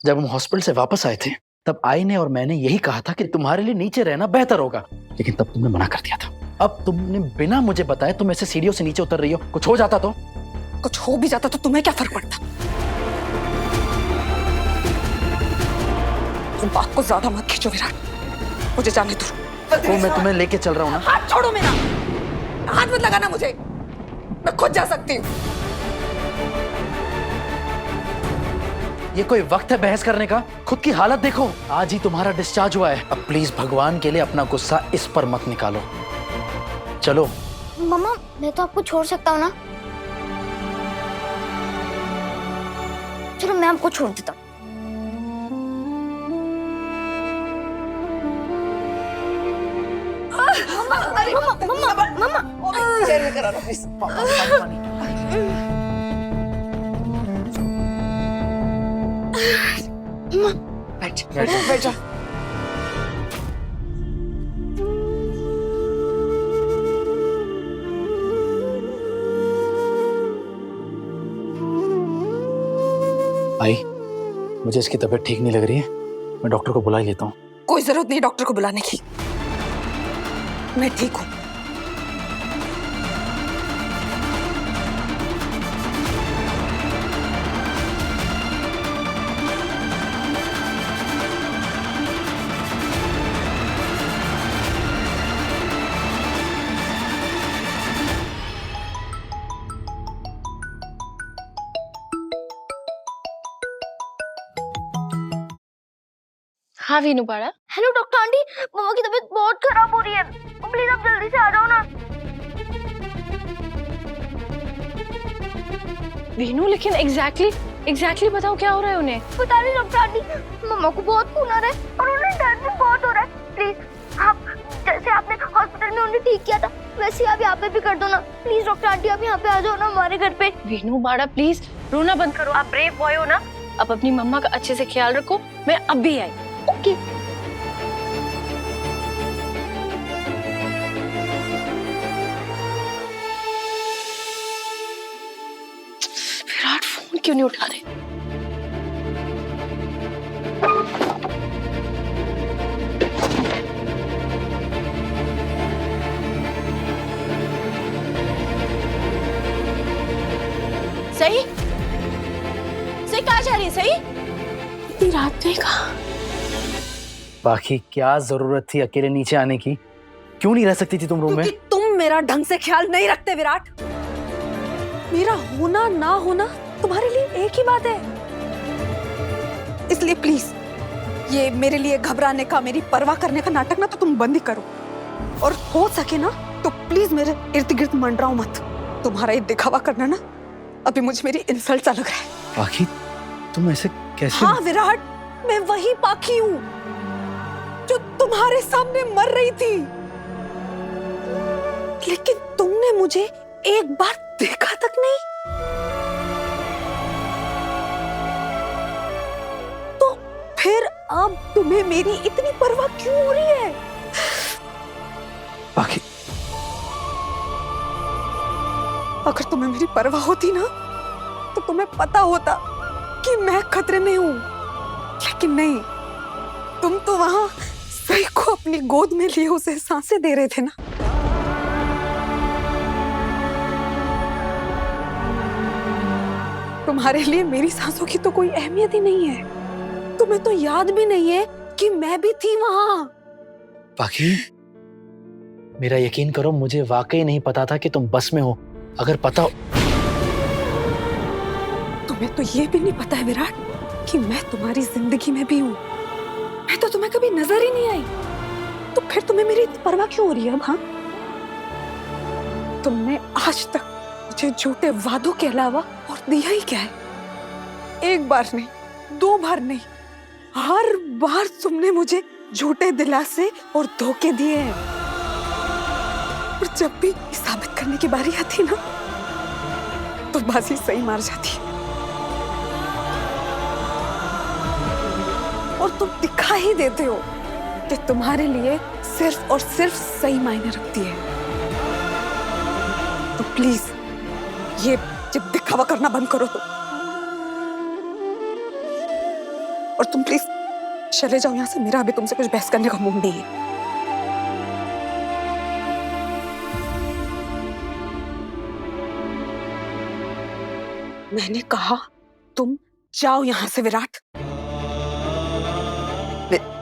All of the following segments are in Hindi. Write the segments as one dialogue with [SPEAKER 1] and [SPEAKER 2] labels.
[SPEAKER 1] जब हम हॉस्पिटल से वापस आए थे तब आई ने और मैंने यही कहा था कि तुम्हारे लिए नीचे रहना बेहतर होगा, लेकिन तब तुमने मना कर दिया था। अब तुमने बिना मुझे बताए तुम ऐसे सीढ़ियों से नीचे उतर रही हो। कुछ हो जाता तो?
[SPEAKER 2] कुछ हो भी जाता तो तुम्हें क्या फर्क पड़ता? तुम बात को ज्यादा मत खींचो विराट, मुझे जाने दो।
[SPEAKER 1] तो मैं तुम्हें लेके चल रहा हूँ ना।
[SPEAKER 2] हाथ छोड़ो मेरा, हाथ मत लगाना मुझे, मैं खुद जा सकती हूँ।
[SPEAKER 1] ये कोई वक्त है बहस करने का? खुद की हालत देखो, आज ही तुम्हारा डिस्चार्ज हुआ है। अब प्लीज भगवान के लिए अपना गुस्सा इस पर मत निकालो। चलो।
[SPEAKER 3] मम्मा मैं तो आपको छोड़ सकता हूँ ना? चलो मैं आपको छोड़ देता हूँ। मम्मा
[SPEAKER 2] बैठ जा।
[SPEAKER 1] आई, मुझे इसकी तबीयत ठीक नहीं लग रही है, मैं डॉक्टर को बुला ही लेता हूँ।
[SPEAKER 2] कोई जरूरत नहीं डॉक्टर को बुलाने की, मैं ठीक हूँ।
[SPEAKER 4] हाँ वीनू पाड़ा।
[SPEAKER 3] हेलो डॉक्टर आंटी, मम्मा की तबीयत बहुत खराब हो रही है, प्लीज आप जल्दी से आ जाओ ना।
[SPEAKER 4] वीनू लेकिन एग्जैक्टली बताओ क्या हो रहा है उन्हें?
[SPEAKER 3] पता नहीं डॉक्टर आंटी, मम्मा को बहुत खून आ रहा है और उन्हें दर्द भी बहुत हो रहा है। प्लीज आप जैसे आपने हॉस्पिटल में उन्हें ठीक किया था वैसे आप यहाँ पे भी कर दो ना। प्लीज डॉक्टर आंटी आप यहाँ पे आ जाओ ना हमारे घर पे।
[SPEAKER 4] वीनू पाड़ा प्लीज रोना बंद करो, आप ब्रेव बॉय हो ना। अब अपनी मम्मा का अच्छे से ख्याल रखो, मैं अब भी आई।
[SPEAKER 3] ओके।
[SPEAKER 4] विराट फोन क्यों नहीं उठा रहे? सही कहाँ जा रही है? सही इतनी रात में कहाँ?
[SPEAKER 1] बाकी क्या जरूरत थी अकेले नीचे आने की? क्यों नहीं रह सकती थी तुम रूम में?
[SPEAKER 2] क्योंकि तुम मेरा ढंग से ख्याल नहीं रखते विराट। मेरा होना ना होना तुम्हारे लिए एक ही बात है, इसलिए प्लीज ये मेरे लिए घबराने का, मेरी परवाह करने का नाटक ना तो तुम बंद ही करो, और हो सके ना तो प्लीज मेरे इर्द गिर्द मंडराओ मत। तुम्हारा ये दिखावा करना ना अभी मुझे मेरी इंसल्ट सा लग रहा है।
[SPEAKER 1] बाकी तुम ऐसे कैसे?
[SPEAKER 2] हाँ विराट, मैं वही पाखी हूँ जो तुम्हारे सामने मर रही थी, लेकिन तुमने मुझे एक बार देखा तक नहीं। तो फिर अब तुम्हें मेरी इतनी परवाह क्यों हो रही है?
[SPEAKER 1] बाकी
[SPEAKER 2] अगर तुम्हें मेरी परवाह होती ना तो तुम्हें पता होता कि मैं खतरे में हूं, लेकिन नहीं, तुम तो वहां सही को अपनी गोद में लिए उसे सांसें दे रहे थे ना। तुम्हारे लिए मेरी सांसों की तो कोई अहमियत ही नहीं है। तुम्हें तो याद भी नहीं है कि मैं भी थी वहां।
[SPEAKER 1] बाकी मेरा यकीन करो, मुझे वाकई नहीं पता था कि तुम बस में हो। अगर पता हो...
[SPEAKER 2] तुम्हें तो ये भी नहीं पता है विराट कि मैं तुम्हारी जिंदगी में भी हूँ। मैं तो तुम्हें कभी नजर ही नहीं आई, तो फिर तुम्हें मेरी इतनी परवाह क्यों हो रही है अब? हाँ, तुमने आज तक मुझे झूठे वादों के अलावा और दिया ही क्या है? एक बार नहीं, दो बार नहीं, हर बार तुमने मुझे झूठे दिलासे और धोखे दिए हैं। और जब भी साबित करने की बारी आती ना तो बाजी सही मार जाती है, और तुम दिखा ही देते हो कि तुम्हारे लिए सिर्फ और सिर्फ सही मायने रखती है। तो प्लीज ये जब दिखावा करना बंद करो तो। और तुम प्लीज चले जाओ यहाँ से। मेरा अभी तुमसे कुछ बहस करने का मूड नहीं है। मैंने कहा तुम जाओ यहाँ से विराट।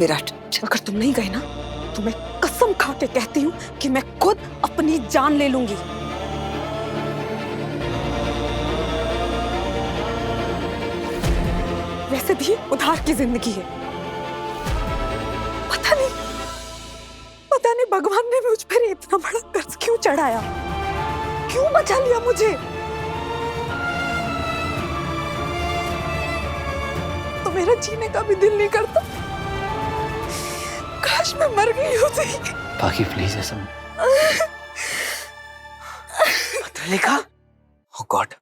[SPEAKER 2] विराट, अगर तुम नहीं गए ना तो मैं कसम खा के कहती हूँ कि मैं खुद अपनी जान ले लूंगी। वैसे भी उधार की जिंदगी है। पता नहीं भगवान ने मुझ पर इतना बड़ा कर्ज क्यों चढ़ाया, क्यों बचा लिया मुझे। तो मेरा जीने का भी दिल नहीं करता। काश मैं मर गई होती।
[SPEAKER 1] बाकी प्लीज ऐसा
[SPEAKER 5] पत्र लिखा? ओह गॉड,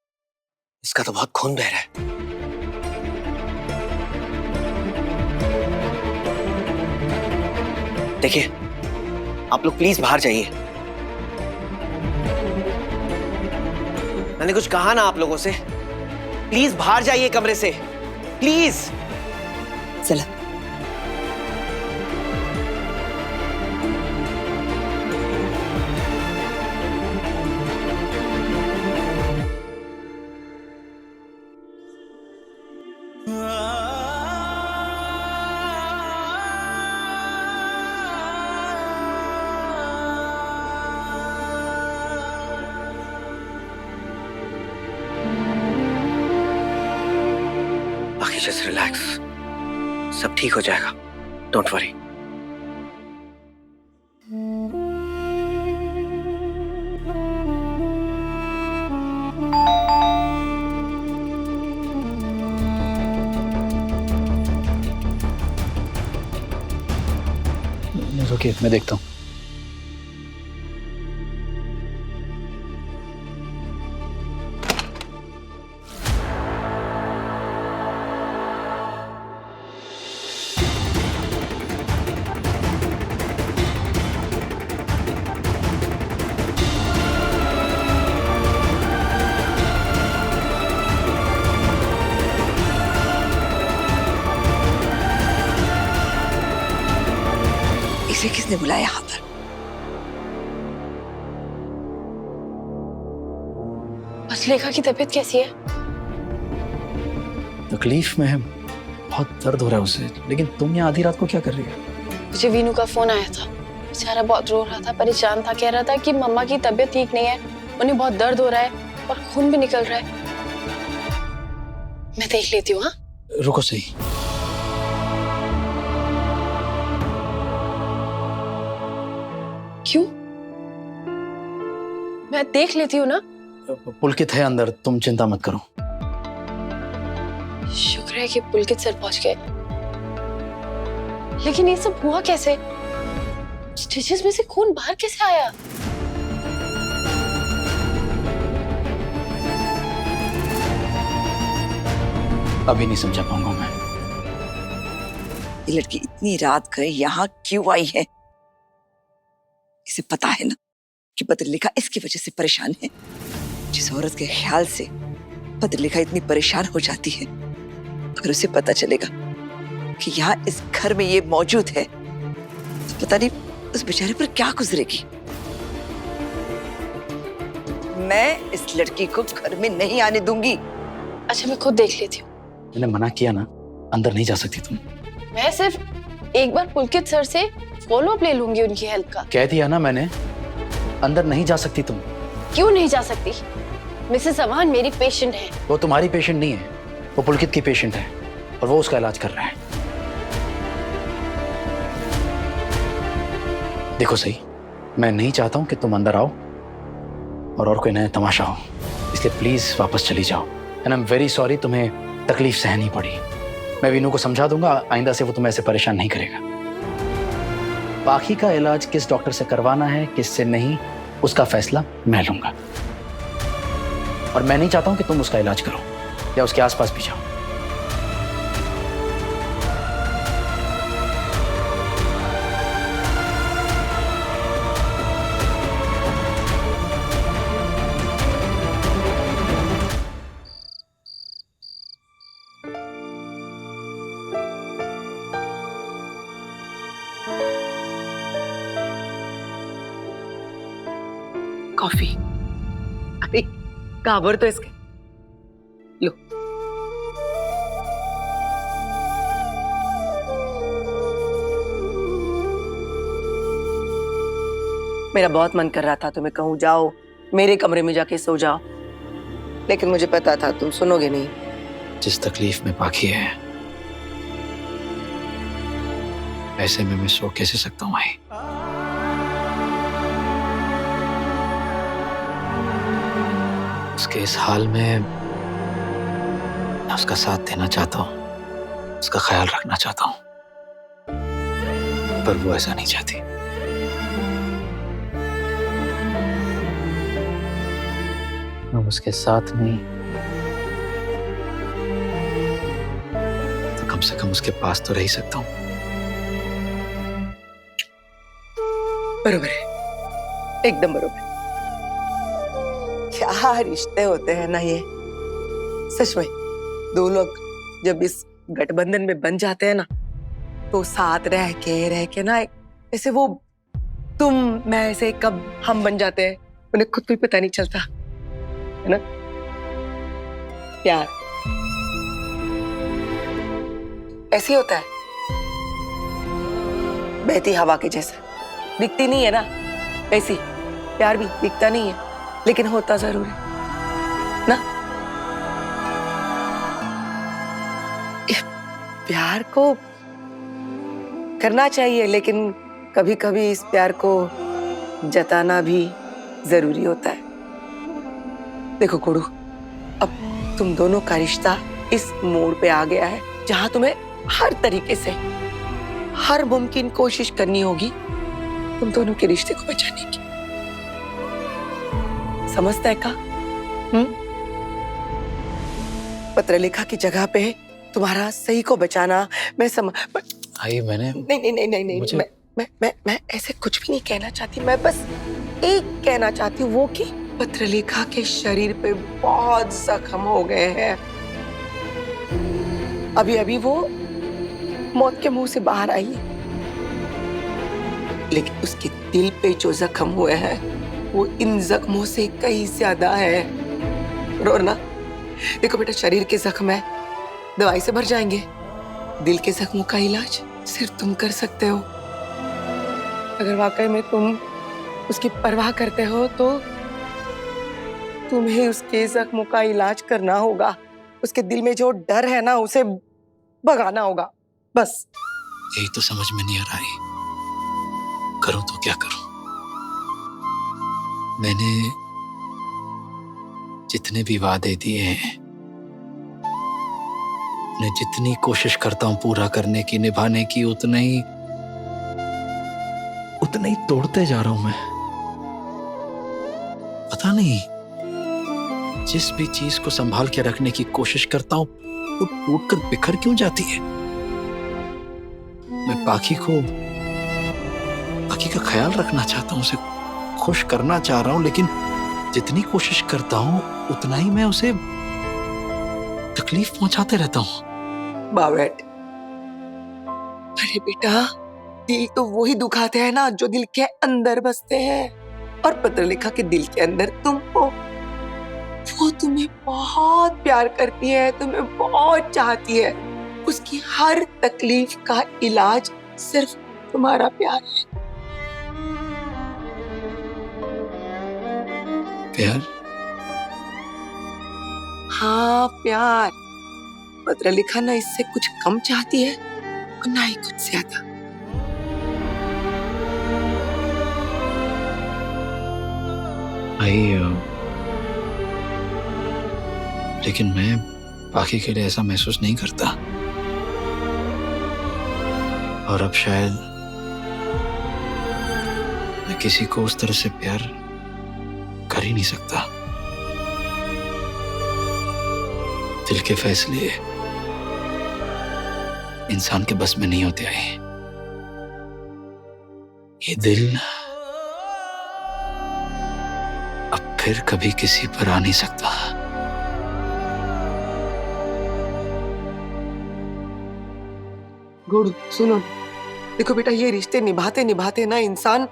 [SPEAKER 5] इसका तो बहुत खून बह रहा है। देखिए, आप लोग प्लीज बाहर जाइए। मैंने कुछ कहा ना आप लोगों से? प्लीज बाहर जाइए कमरे से, प्लीज।
[SPEAKER 2] चला।
[SPEAKER 5] जस्ट रिलैक्स, सब ठीक हो जाएगा, डोंट वरी।
[SPEAKER 1] ओके, मैं देखता हूँ।
[SPEAKER 2] इसे किसने बुलाया यहाँ पर?
[SPEAKER 4] हंसलेखा की तबीयत कैसी है?
[SPEAKER 1] तकलीफ में है, बहुत दर्द हो रहा है उसे। लेकिन तुम यहाँ आधी रात को क्या कर रही हो?
[SPEAKER 4] मुझे वीनू का फोन आया था, बेचारा बहुत रो रहा था, परेशान था, कह रहा था कि मम्मा की तबीयत ठीक नहीं है, उन्हें बहुत दर्द हो रहा है और खून भी निकल रहा है। मैं देख लेती हूँ। हाँ,
[SPEAKER 1] रुको सही।
[SPEAKER 4] क्यों? मैं देख लेती हूँ ना।
[SPEAKER 1] पुलकित है अंदर, तुम चिंता मत करो।
[SPEAKER 4] शुक्र है कि पुलकित सर पहुंच गए। लेकिन ये सब हुआ कैसे? स्टिचेस में से खून बाहर कैसे आया?
[SPEAKER 1] अभी नहीं समझा पाऊंगा मैं।
[SPEAKER 6] ये लड़की इतनी रात गए यहाँ क्यों आई है? इसे पता है ना कि पत्रलेखा इसकी वजह से परेशान है। जिस औरत के ख्याल से पत्रलेखा इतनी परेशान हो जाती है, अगर उसे पता चलेगा कि यहाँ इस घर में ये मौजूद है तो पता नहीं उस बेचारे पर क्या गुजरेगी। मैं इस लड़की को घर में नहीं आने दूंगी।
[SPEAKER 4] अच्छा, मैं खुद देख लेती हूँ।
[SPEAKER 1] मैंने मना किया ना, अंदर नहीं जा सकती तुम।
[SPEAKER 4] मैं सिर्फ एक बार पुलकित सर से फॉलो अप ले लूंगी उनकी हेल्थ का।
[SPEAKER 1] कह दिया ना मैंने, अंदर नहीं जा सकती तुम।
[SPEAKER 4] क्यों नहीं जा सकती? मिसेस अवान मेरी पेशेंट है।
[SPEAKER 1] वो तुम्हारी पेशेंट नहीं है, वो पुलकित की पेशेंट है और वो उसका इलाज कर रहा है। देखो सही, मैं नहीं चाहता हूं कि तुम अंदर आओ और कोई नया तमाशा हो, इसलिए प्लीज वापस चली जाओ। And I am very sorry तुम्हें तकलीफ सहनी पड़ी। मैं वीनू को समझा दूंगा, आइंदा से वो तुम्हें ऐसे परेशान नहीं करेगा। बाकी का इलाज किस डॉक्टर से करवाना है, किससे नहीं, उसका फैसला मैं लूंगा। और मैं नहीं चाहता हूं कि तुम उसका इलाज करो या उसके आसपास भी जाओ।
[SPEAKER 7] कॉफी। अरे काबर तो इसके लो। मेरा बहुत मन कर रहा था तुम्हें कहूं जाओ मेरे कमरे में जाके सो जाओ, लेकिन मुझे पता था तुम सुनोगे नहीं।
[SPEAKER 1] जिस तकलीफ में पाखी है ऐसे में मैं सो कैसे सकता हूँ माही? उसके इस हाल में मैं उसका साथ देना चाहता हूँ, उसका ख्याल रखना चाहता हूँ, पर वो ऐसा नहीं चाहती। मैं उसके साथ नहीं तो कम से कम उसके पास तो रह ही सकता हूँ।
[SPEAKER 7] बरोबर है, एकदम बरोबर। क्या रिश्ते होते हैं ना ये, सच में। दो लोग जब इस गठबंधन में बन जाते हैं ना तो साथ रह के ना ऐसे वो तुम मैं ऐसे कब हम बन जाते हैं उन्हें खुद को भी पता नहीं चलता, है ना। प्यार ऐसे ही होता है, बहती हवा के जैसा, दिखती नहीं है ना ऐसी। प्यार भी दिखता नहीं है लेकिन होता जरूर है ना। प्यार को करना चाहिए लेकिन कभी कभी इस प्यार को जताना भी जरूरी होता है। देखो गुरु, अब तुम दोनों का रिश्ता इस मोड़ पे आ गया है जहां तुम्हें हर तरीके से हर मुमकिन कोशिश करनी होगी तुम दोनों के रिश्ते को बचाने की। समझता है का? पत्रलेखा की जगह पे तुम्हारा सही को बचाना मैं
[SPEAKER 1] आई मैंने
[SPEAKER 7] नहीं
[SPEAKER 1] मुझे...
[SPEAKER 7] मैं ऐसे कुछ भी नहीं कहना चाहती। मैं बस एक कहना चाहती हूँ वो कि पत्रलेखा के शरीर पे बहुत जख्म हो गए हैं। अभी वो मौत के मुंह से बाहर आई है, लेकिन उसके दिल पे जो जख्म हुए हैं वो इन जख्मों से कहीं ज्यादा है। रोना, देखो बेटा, शरीर के जख्म है दवाई से भर जाएंगे, दिल के जख्मों का इलाज सिर्फ तुम कर सकते हो। अगर वाकई में तुम उसकी परवाह करते हो तो तुम्हें उसके जख्मों का इलाज करना होगा। उसके दिल में जो डर है ना उसे भगाना होगा, बस।
[SPEAKER 1] यही तो समझ में नहीं आ रहा है, करूं तो क्या करूं। मैंने जितने भी वादे दिए हैं उन्हें जितनी कोशिश करता हूं पूरा करने की, निभाने की, उतना ही तोड़ते जा रहा हूं मैं। पता नहीं जिस भी चीज को संभाल के रखने की कोशिश करता हूं वो टूट कर बिखर क्यों जाती है। मैं पाखी का ख्याल रखना चाहता हूं, उसे खुश करना चाह रहा हूं, लेकिन जितनी कोशिश करता हूं उतना ही मैं उसे तकलीफ पहुंचाते रहता हूं।
[SPEAKER 7] बावट, अरे बेटा, दिल तो वही दुखाते हैं ना जो दिल के अंदर बसते हैं, और पत्रलेखा के दिल के अंदर तुम हो। वो तुम्हें बहुत प्यार करती है, तुम्हें बहुत चाहती है। उसकी हर तकलीफ का इलाज सिर्फ तुम्हारा प्यार है।
[SPEAKER 1] प्यार?
[SPEAKER 7] हाँ, प्यार। पत्रलेखा ना इससे कुछ कम चाहती है और ना ही कुछ ज्यादा।
[SPEAKER 1] लेकिन मैं बाकी के लिए ऐसा महसूस नहीं करता, और अब शायद मैं किसी को उस तरह से प्यार कर ही नहीं सकता। दिल के फैसले इंसान के बस में नहीं होते हैं। ये दिल अब फिर कभी किसी पर आ नहीं सकता।
[SPEAKER 7] गुरु, सुनो, देखो बेटा, ये रिश्ते निभाते निभाते ना इंसान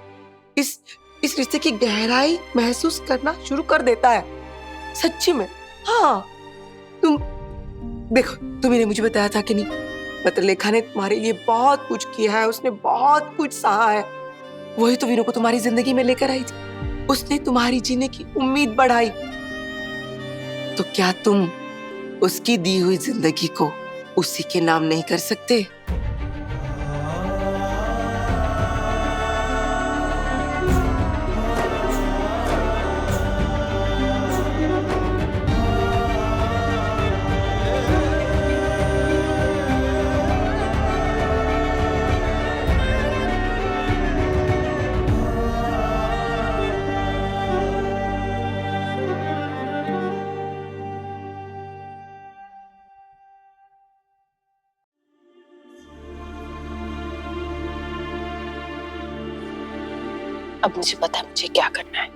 [SPEAKER 7] इस इस रिश्ते की गहराई महसूस करना शुरू कर देता है। सच्ची में। हाँ, तुम देखो, तुम्ही ने मुझे बताया था कि नहीं, पत्रलेखा ने तुम्हारे लिए बहुत कुछ किया है, उसने बहुत कुछ सहा है। वही तो वीनू को तुम्हारी जिंदगी में लेकर आई थी। उसने तुम्हारी जीने की उम्मीद बढ़ाई। तो क्या तुम उसकी दी हुई जिंदगी को उसी के नाम नहीं कर सकते?
[SPEAKER 4] अब मुझे पता है मुझे क्या करना है।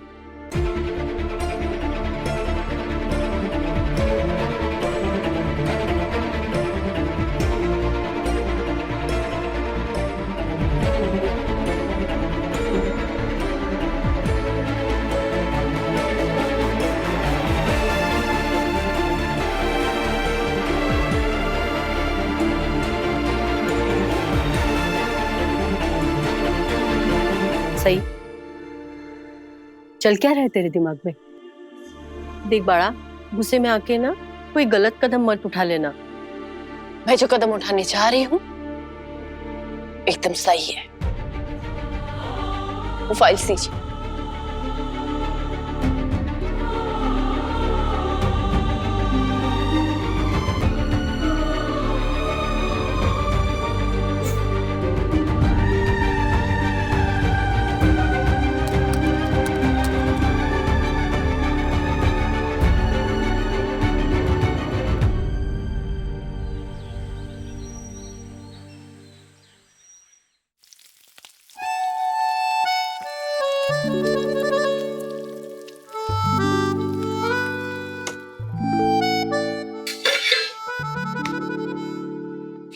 [SPEAKER 8] सही, चल क्या रहा है तेरे दिमाग में? देख बाड़ा, गुस्से में आके ना कोई गलत कदम मत उठा लेना।
[SPEAKER 4] मैं जो कदम उठाने जा रही हूँ एकदम सही है। वो फाइल दीजिए।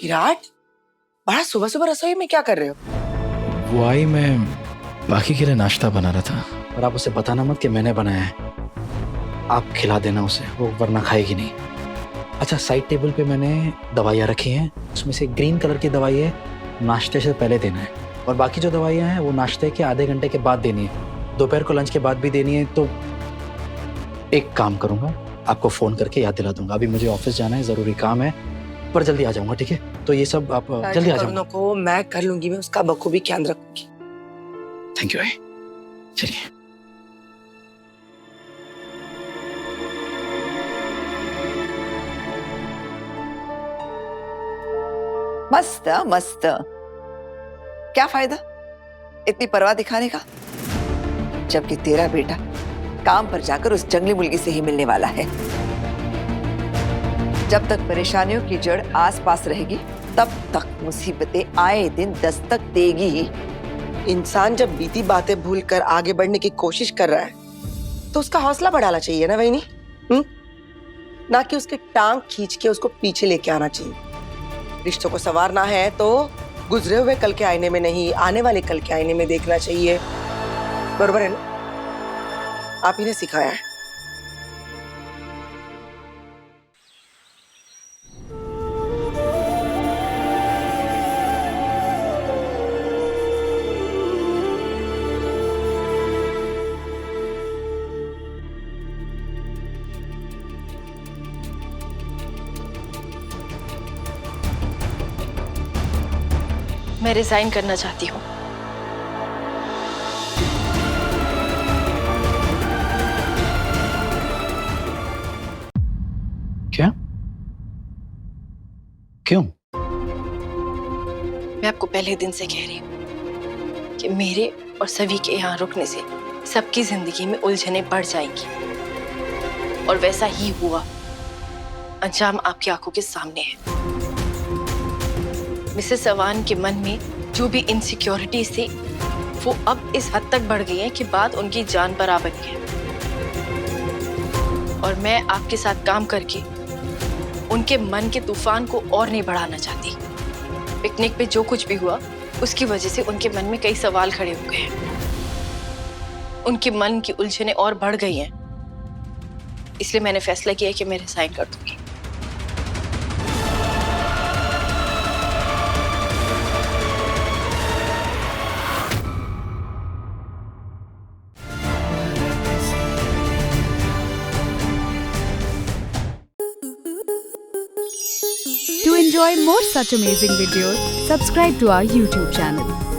[SPEAKER 7] विराट, बड़ा सुबह सुबह रसोई में क्या कर रहे हो?
[SPEAKER 1] वो आई, मैं बाकी के लिए नाश्ता बना रहा था। और आप उसे बताना मत कि मैंने बनाया है। आप खिला देना उसे, वो वरना खाएगी नहीं। अच्छा, साइड टेबल पे मैंने दवाइयाँ रखी हैं। उसमें से ग्रीन कलर की दवाई है, नाश्ते से पहले देना है। और बाकी जो दवाइयाँ हैं वो नाश्ते के आधे घंटे के बाद देनी है। दोपहर को लंच के बाद भी देनी है। तो एक काम करूँगा, आपको फ़ोन करके याद दिला दूंगा। अभी मुझे ऑफिस जाना है, ज़रूरी काम है, पर जल्दी आ जाऊंगा, ठीक है? तो ये सब आप जल्दी आ जाऊंगा।
[SPEAKER 7] को मैं कर लूंगी, मैं उसका बखूबी ख्याल रखूंगी।
[SPEAKER 1] Thank you. चलिए।
[SPEAKER 6] मस्त मस्त। क्या फायदा इतनी परवाह दिखाने का, जबकि तेरा बेटा काम पर जाकर उस जंगली मुर्गी से ही मिलने वाला है। जब तक परेशानियों की जड़ आसपास रहेगी तब तक मुसीबतें आए दिन दस्तक देगी ही।
[SPEAKER 7] इंसान जब बीती बातें भूलकर आगे बढ़ने की कोशिश कर रहा है तो उसका हौसला बढ़ाना चाहिए ना वहीनी, ना कि उसके टांग खींच के उसको पीछे लेके आना चाहिए। रिश्तों को संवारना है तो गुजरे हुए कल के आईने में नहीं, आने वाले कल के आईने में देखना चाहिए। बरोबर है ना? आप ही ने सिखाया है।
[SPEAKER 4] मैं रिजाइन करना चाहती हूँ।
[SPEAKER 1] क्या? क्यों?
[SPEAKER 4] मैं आपको पहले दिन से कह रही हूँ कि मेरे और सभी के यहाँ रुकने से सबकी जिंदगी में उलझनें बढ़ जाएंगी, और वैसा ही हुआ। अंजाम आपकी आंखों के सामने है। मिसेस अवान के मन में जो भी इनसिक्योरिटीज थी वो अब इस हद तक बढ़ गई है कि बात उनकी जान पर आ बनी है। और मैं आपके साथ काम करके उनके मन के तूफान को और नहीं बढ़ाना चाहती। पिकनिक पे जो कुछ भी हुआ उसकी वजह से उनके मन में कई सवाल खड़े हो गए हैं। उनकी मन की उलझने और बढ़ गई हैं। इसलिए मैंने फैसला किया कि मैं रिजाइन कर दूंगी।
[SPEAKER 9] To enjoy more such amazing videos, subscribe to our YouTube channel.